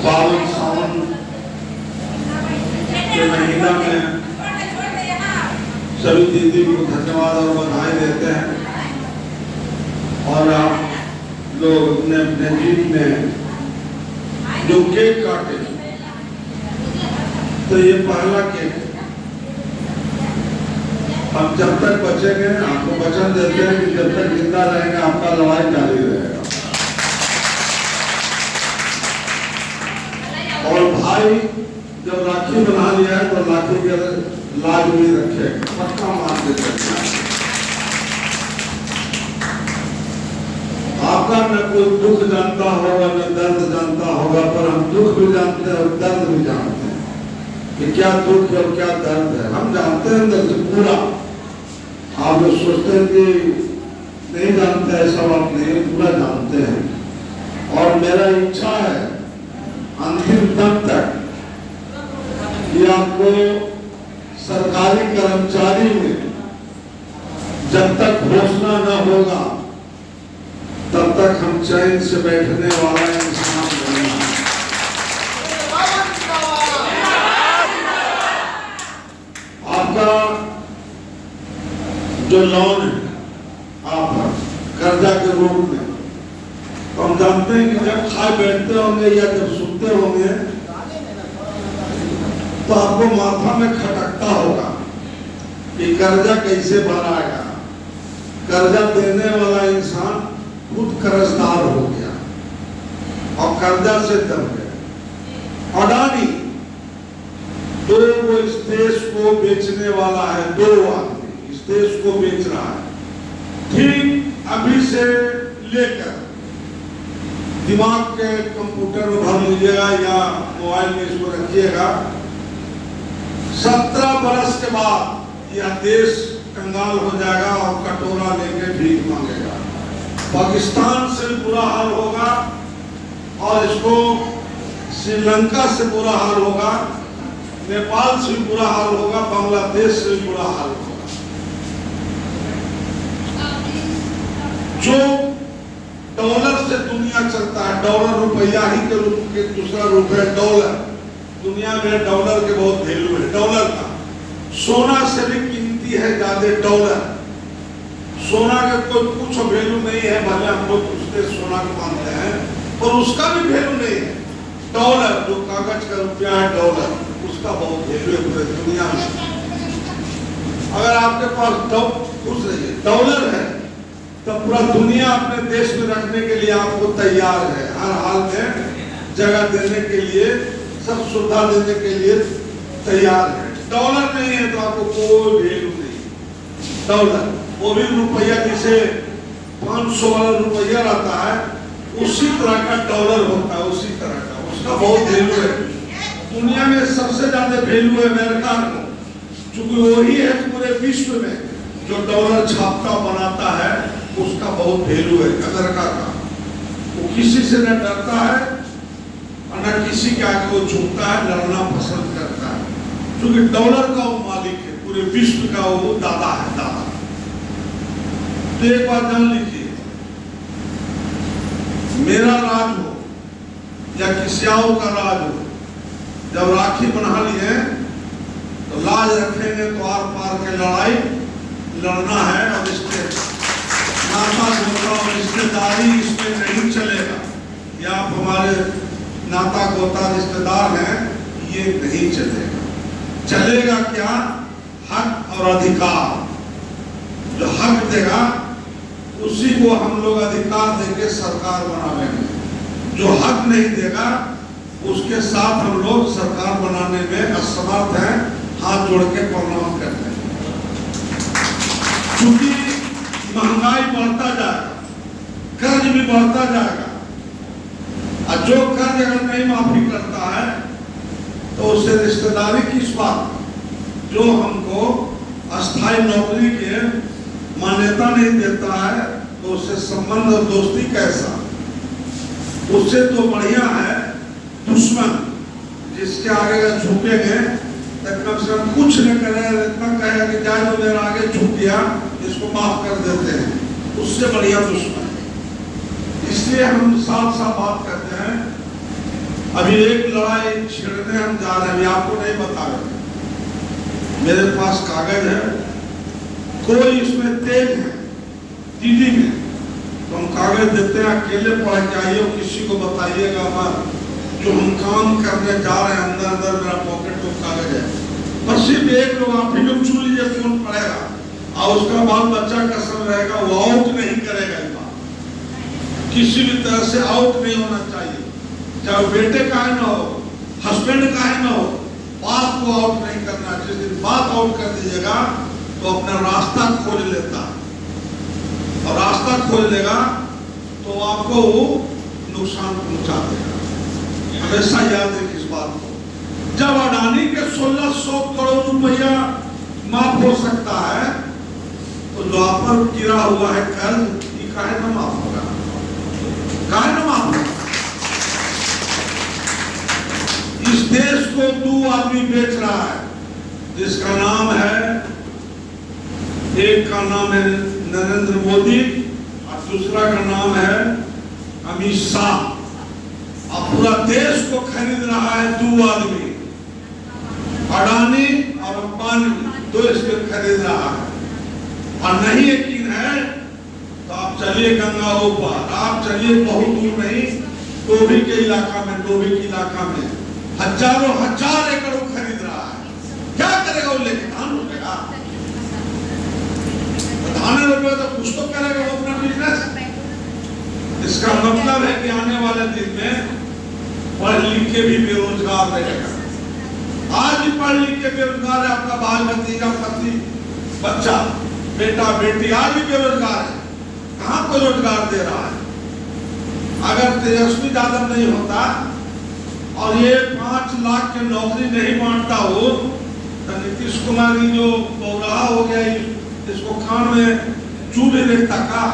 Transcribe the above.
पावन सावन के महीना में सभी दीदी को धन्यवाद और बधाई देते हैं। और आप लोग अपने अपने जीत में जो केक काटे, तो ये पहला केक हम जब तक बचेंगे आपको वचन देते हैं कि जब तक जिंदा रहेंगे आपका लड़ाई जारी रहेगा। और भाई जब राखी बना लिया है तो राखी के लाज भी रखे, पक्का मान के चलना। आपका न कोई दुख जानता होगा न दर्द जानता होगा, पर हम दुख भी जानते हैं और दर्द भी जानते हैं कि क्या दुख है और क्या दर्द है। हम जानते हैं अंदर से पूरा। आप लोग सोचते हैं कि नहीं जानते, ऐसा बात नहीं, पूरा जानते हैं। और मेरा इच्छा है अंतिम दम तक कि आपको सरकारी कर्मचारी में जब तक घोषणा न होगा तब तक हम चैन से बैठने वाला इंसान नहीं है। आपका जो लोन है आप कर्जा के रूप में, तो हम जानते हैं कि जब खाए बैठते होंगे या जब सुनते होंगे तो आपको माथा में खटकता होगा कि कर्जा कैसे भराएगा। कर्जा देने वाला इंसान खुद कर्जदार हो गया और कर्जा से दब गया। अडानी तो वो इस देश को बेचने वाला है, दो आदमी इस देश को बेच रहा है। ठीक अभी से लेकर दिमाग के कंप्यूटर में भर लीजिएगा या मोबाइल में इसको रखिएगा, 17 बरस के बाद यह देश कंगाल हो जाएगा और कटोरा लेके भीख मांगेगा। पाकिस्तान से भी बुरा हाल होगा और इसको श्रीलंका से बुरा हाल होगा, नेपाल से भी बुरा हाल होगा, बांग्लादेश से भी बुरा हाल होगा। जो डॉलर से दुनिया चलता है, डॉलर रुपया ही के रूप के दूसरा रूप है डॉलर। दुनिया में डॉलर के बहुत वैल्यू है। डॉलर का सोना से भी कीमती है ज्यादा डॉलर। सोना का कोई कुछ वैल्यू नहीं है, भले हम लोग उसके सोना को मानते हैं, पर उसका भी वैल्यू नहीं है। डॉलर जो कागज का रुपया है, डॉलर उसका बहुत वैल्यू है पूरे दुनिया में। अगर आपके पास डॉलर है तो पूरा दुनिया अपने देश में रखने के लिए आपको तैयार है, हर हाल में जगह देने के लिए, सब सुविधा देने के लिए तैयार है। डॉलर नहीं है तो आपको कोई वैल्यू नहीं। डॉलर वो भी रुपया, जिसे 500 वाला रुपया रहता है उसी तरह का डॉलर होता है, उसी तरह का उसका बहुत वैल्यू है। दुनिया में सबसे ज्यादा वैल्यू है अमेरिका को, क्योंकि वही है पूरे विश्व में जो डॉलर छापता बनाता है, उसका बहुत वैल्यू है अमेरिका का। वो किसी से न डरता है और न किसी के आगे वो झुकता है, लड़ना पसंद करता है, क्योंकि डॉलर का वो मालिक है, पूरे विश्व का वो दादा है, दादा। तो एक बात जान लीजिए, मेरा राज हो या किसी और का राज हो, जब राखी बना लिए तो लाज रखेंगे तो आर पार के लड़ाई लड़ना है। और इसके नाता गोता और रिश्तेदारी इसमें नहीं चलेगा। ये आप हमारे नाता गोता रिश्तेदार हैं, ये नहीं चलेगा। चलेगा क्या? हक और अधिकार। जो हक देगा उसी को हम लोग अधिकार देके सरकार बनावेंगे। जो हक नहीं देगा उसके साथ हम लोग सरकार बनाने में असमर्थ हैं, हाथ जोड़ के प्रणाम करते हैं। क्योंकि महंगाई बढ़ता जाएगा, कर्ज भी बढ़ता जाएगा, और जो कर्ज अगर नहीं माफी करता है तो उससे रिश्तेदारी किस बात, जो हमको अस्थायी नौकरी के मान्यता नहीं देता है तो उससे संबंध और दोस्ती कैसा। उससे तो बढ़िया है दुश्मन, जिसके आगे झुकेंगे कम से कम कुछ न करे, इतना कहेगा कि जाए जो मेरा आगे झुक गया इसको माफ कर देते हैं, उससे बढ़िया दुश्मन। इसलिए हम साफ साफ बात करते हैं अभी एक लड़ाई छेड़ने हम जा रहे हैं, अभी आपको नहीं बता रहे, मेरे पास कागज है, कोई इसमें तेज है दीदी में तो हम कागज देते हैं, अकेले पढ़ के आइए, किसी को बताइएगा मत। जो हम काम करने जा रहे हैं अंदर अंदर मेरा पॉकेट में कागज है, पर सिर्फ एक लोग आप ही लोग चुन लीजिए कौन पढ़ेगा और उसका बाल बच्चा का सब रहेगा, वो आउट नहीं करेगा। इस बात किसी भी तरह से आउट नहीं होना चाहिए, चाहे बेटे का है ना हो, हस्बैंड का है ना हो, बात को आउट नहीं करना। जिस दिन बात आउट कर दीजिएगा तो अपना रास्ता खोज लेता है, और रास्ता खोज लेगा तो आपको वो नुकसान पहुंचा देगा। हमेशा याद रखिए इस बात को। जब अडानी के 1600 करोड़ रुपया माफ हो सकता है तो जो आप पर गिरा हुआ है कर्ज, ये काहे ना माफ होगा, काहे ना माफ होगा। इस देश को 2 आदमी बेच रहा है, जिसका नाम है, एक का नाम है नरेंद्र मोदी और दूसरा का नाम है अमित शाह। अब पूरा देश को खरीद रहा है 2 आदमी, अडानी और अंबानी, 2 इसको खरीद रहा है। और नहीं यकीन है तो आप चलिए गंगा ऊपर, आप चलिए बहुत दूर नहीं, डोभी के इलाका में, डोभी के इलाका में हजारों हजार एकड़ खरीद रहा है। क्या करेगा वो लेके? धान रोपेगा, धान रोपेगा तो कुछ तो करेगा वो अपना बिजनेस। इसका मतलब है कि आने वाले दिन में पढ़ लिख के भी बेरोजगार रहेगा। आज भी पढ़ लिख के बेरोजगार है, आपका बाल भतीजा, पति, बच्चा, बेटा बेटी आज भी बेरोजगार है। कहाँ को रोजगार दे रहा है? अगर तेजस्वी यादव नहीं होता और ये 5 लाख की नौकरी नहीं बांटता हो तो नीतीश कुमार की जो बौराहा हो गया, इसको कान में चूड़ नहीं देखता का।